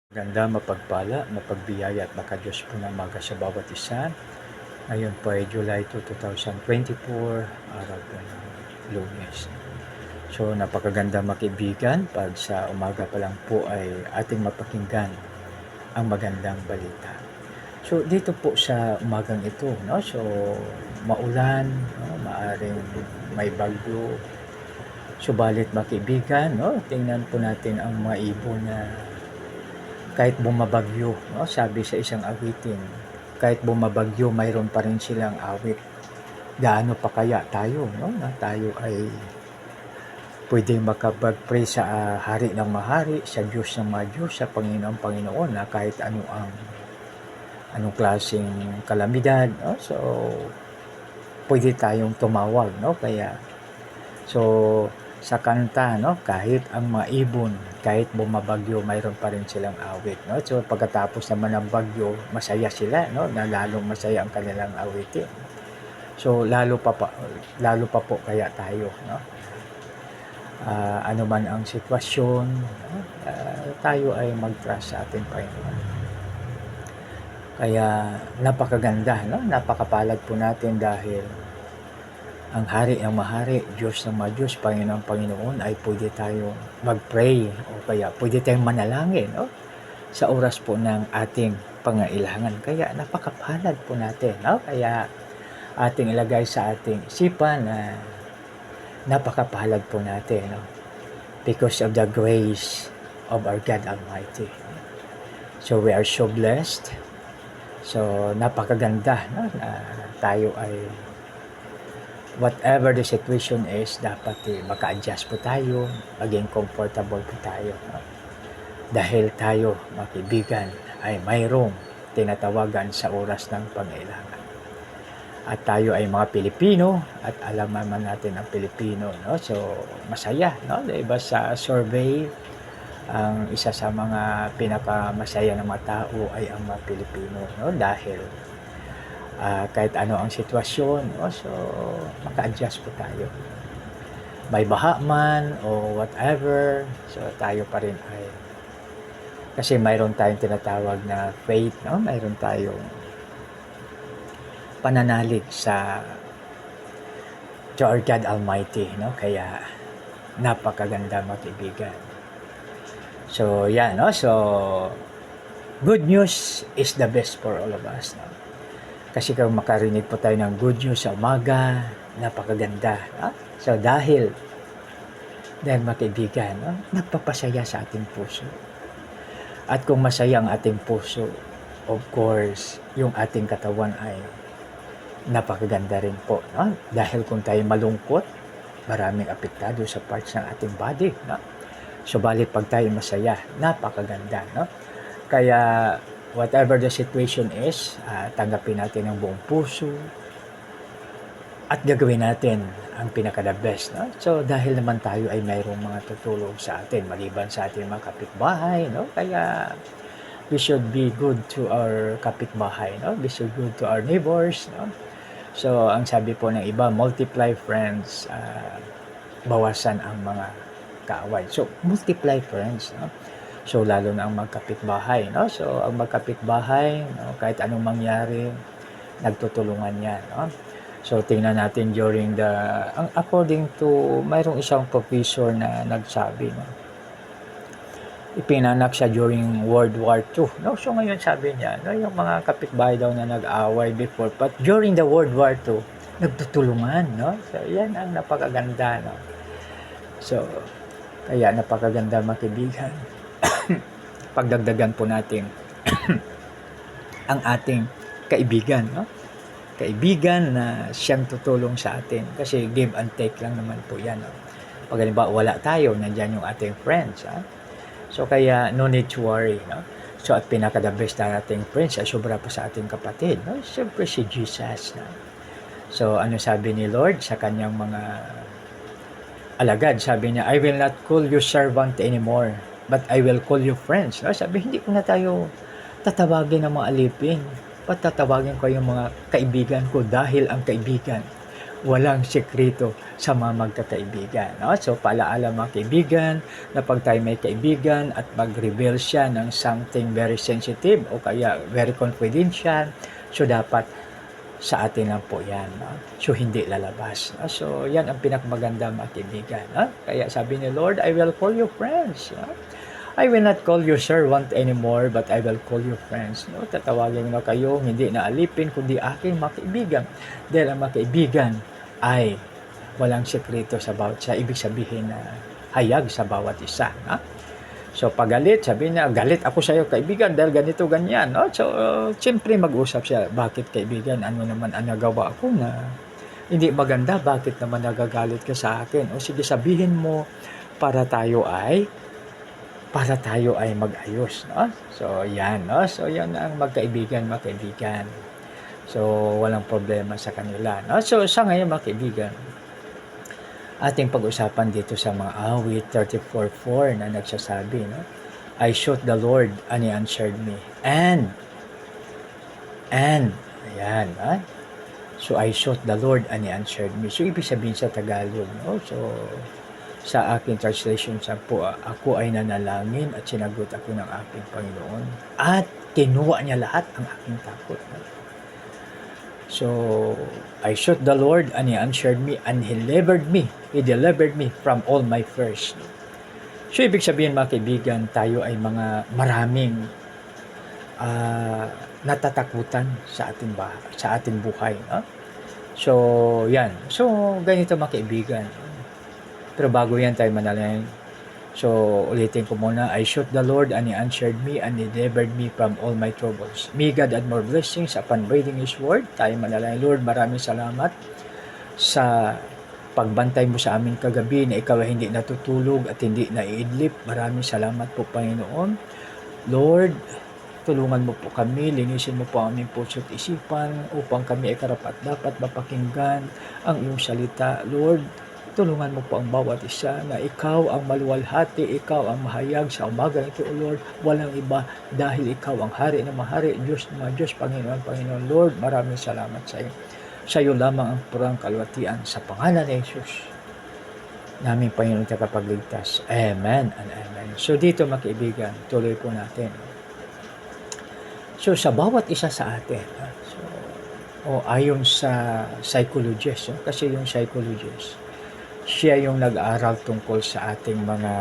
Ganda, mapagpala, mapagbiyaya at makadiyos po ng maga sa bawat isa. Ngayon po ay July 2, 2024, araw po ng Lunes. So napakaganda mga kaibigan, pag sa umaga pa lang po ay ating mapakinggan ang magandang balita. So dito po sa umagang ito, no? So maulan, no? Maaring may bagyo. Subalit mga kaibigan, no? Tingnan po natin ang mga ibon na kahit bumabagyo, no? Sabi sa isang awitin, kahit bumabagyo, mayroon pa rin silang awit. Gaano pa kaya tayo, no? Na tayo ay pwedeng makapag-pray sa Hari ng Mahari, sa Diyos ng mga Diyos, sa Panginoon na kahit anong klaseng kalamidad, no? So pwede tayong tumawag, no? Kaya sa kanta, no, kahit ang mga ibon, kahit bumabagyo, mayroon pa rin silang awit, no? So pagkatapos naman ng bagyo, masaya sila, no? Na lalong masaya ang kanilang awitin. So lalo pa po kaya tayo, no? Ano man ang sitwasyon, no? Tayo ay mag-trust sa ating Panginoon. Kaya napakaganda, no? Napakapalad po natin dahil ang Hari ng Mahari, Diyos ng mga Diyos, Panginoon ay pwede tayong mag-pray o kaya pwede tayong manalangin, no? Sa oras po ng ating pangailangan. Kaya napakapalad po natin, no? Kaya ating ilagay sa ating isipan na napakapalad po natin, no? Because of the grace of our God Almighty. So we are so blessed. So napakaganda, no? Na tayo ay whatever the situation is, dapat maka-adjust po tayo, maging comfortable po tayo. No? Dahil tayo, mga kaibigan, ay mayroong tinatawagan sa oras ng pangailangan. At tayo ay mga Pilipino, at alam naman natin ang Pilipino. No? So, masaya. No? Diba sa survey, ang isa sa mga pinakamasaya ng mga tao ay ang mga Pilipino. No? Dahil kahit ano ang sitwasyon, no? So maka-adjust po tayo. May baha man o whatever, so tayo pa rin ay kasi mayroon tayong tinatawag na faith, no? Mayroon tayong pananalig to our God Almighty, no? Kaya napakaganda mga kaibigan. So yan, no? So good news is the best for all of us, no? Kasi kung makarinig po tayo ng good news sa umaga, napakaganda. No? So dahil mga kaibigan, no? Nagpapasaya sa ating puso. At kung masaya ang ating puso, of course, yung ating katawan ay napakaganda rin po. No? Dahil kung tayo malungkot, maraming apektado sa parts ng ating body. No? Subalit pag tayo masaya, napakaganda. No? Kaya whatever the situation is, tanggapin natin ng buong puso at gagawin natin ang pinaka-the best. No? So dahil naman tayo ay mayroong mga tutulong sa atin, maliban sa ating mga kapitbahay, no? Kaya we should be good to our kapitbahay, no? We should be good to our neighbors, no? So ang sabi po ng iba, multiply friends, bawasan ang mga kaaway. So multiply friends, no? So lalo na ang magkapitbahay, no? So ang magkapitbahay, no, kahit anong mangyari, nagtutulungan yan, no? So tingnan natin during according to mayroong isang professor na nagsabi, no? Ipinanak siya during World War II, no? So ngayon sabi niya, no, yung mga kapitbahay daw na nag-away before, but during the World War II, nagtutulungan, no? So yan ang napakaganda, no? So kaya napakaganda mga kaibigan. Pagdagdagan po natin ang ating kaibigan, no? Kaibigan na siyang tutulong sa atin kasi give and take lang naman po yan, no? Pag halimbawa wala tayo, nandiyan yung ating friends, ha? So kaya no need to worry, no? So at pinaka-the best na ating friends ay sobra pa sa ating kapatid, no? Siyempre si Jesus, no? So ano sabi ni Lord sa kanyang mga alagad? Sabi niya, I will not call you servant anymore, but I will call you friends. No? Sabi, hindi ko na tayo tatawagin ng mga alipin. Patatawagin ko yung mga kaibigan ko dahil ang kaibigan walang sekreto sa mga magkakaibigan. No? So, paalaala mga kaibigan, na pag tayo may kaibigan at mag-reveal siya ng something very sensitive o kaya very confidential, so dapat sa atin lang po yan. No? So, hindi lalabas. No? So, yan ang pinakamaganda mga kaibigan. No? Kaya sabi ni Lord, I will call you friends. No? I will not call you servant anymore, but I will call you friends. No? Tatawagin na kayo, hindi na alipin, kundi aking mga kaibigan. Dahil ang mga kaibigan ay walang sekreto sa bawat isa. Ibig sabihin na hayag sa bawat isa. No? So, pag galit, sabi niya, galit ako sa iyo, kaibigan, dahil ganito, ganyan. No? So, siyempre mag-usap siya, bakit kaibigan, ano naman ang nagawa ko na hindi maganda, bakit naman nagagalit ka sa akin? O sige, sabihin mo para tayo ay mag-ayos. No? So, yan. No? So, yan ang magkaibigan, mga kaibigan. So, walang problema sa kanila. No? So, sa ngayon, mga kaibigan, ating pag-usapan dito sa mga awit 34:4 na nagsasabi, no? I sought the Lord and He answered me. And, ayan, ha? So, I sought the Lord and He answered me. So, ibig sabihin sa Tagalog, no? So, sa aking translation sa po, ako ay nanalangin at sinagot ako ng aking Panginoon at kinuha niya lahat ang aking takot. No? So, I sought the Lord and He answered me and He delivered me from all my fears. So, ibig sabihin mga kaibigan, tayo ay mga maraming natatakutan sa ating buhay. No? So, yan. So, ganito mga kaibigan. Pero bago yan tayo manalangin. So, ulitin ko muna, I sought the Lord and He answered me and He delivered me from all my troubles. May God add more blessings upon reading His Word. Tayo manalangin. Lord, maraming salamat sa pagbantay mo sa amin kagabi na ikaw ay hindi natutulog at hindi naiidlip. Maraming salamat po, Panginoon. Lord, tulungan mo po kami, linisin mo po ang aming puso at isipan upang kami ay karapat-dapat mapakinggan ang iyong salita. Lord, tulungan mo po ang bawat isa na ikaw ang maluwalhati, ikaw ang mahayag sa umaga ito, O Lord. Walang iba dahil ikaw ang hari na mahari, Diyos na Diyos, Panginoon. Lord, maraming salamat sa iyo. Sa iyo lamang ang purang kalwatian sa pangalan ni Jesus. Naming Panginoon tagapagligtas. Amen and amen. So dito mga kaibigan, tuloy po natin. So sa bawat isa sa atin, ayon sa psychologist, kasi yung psychologist, siya yung nag-aaral tungkol sa ating mga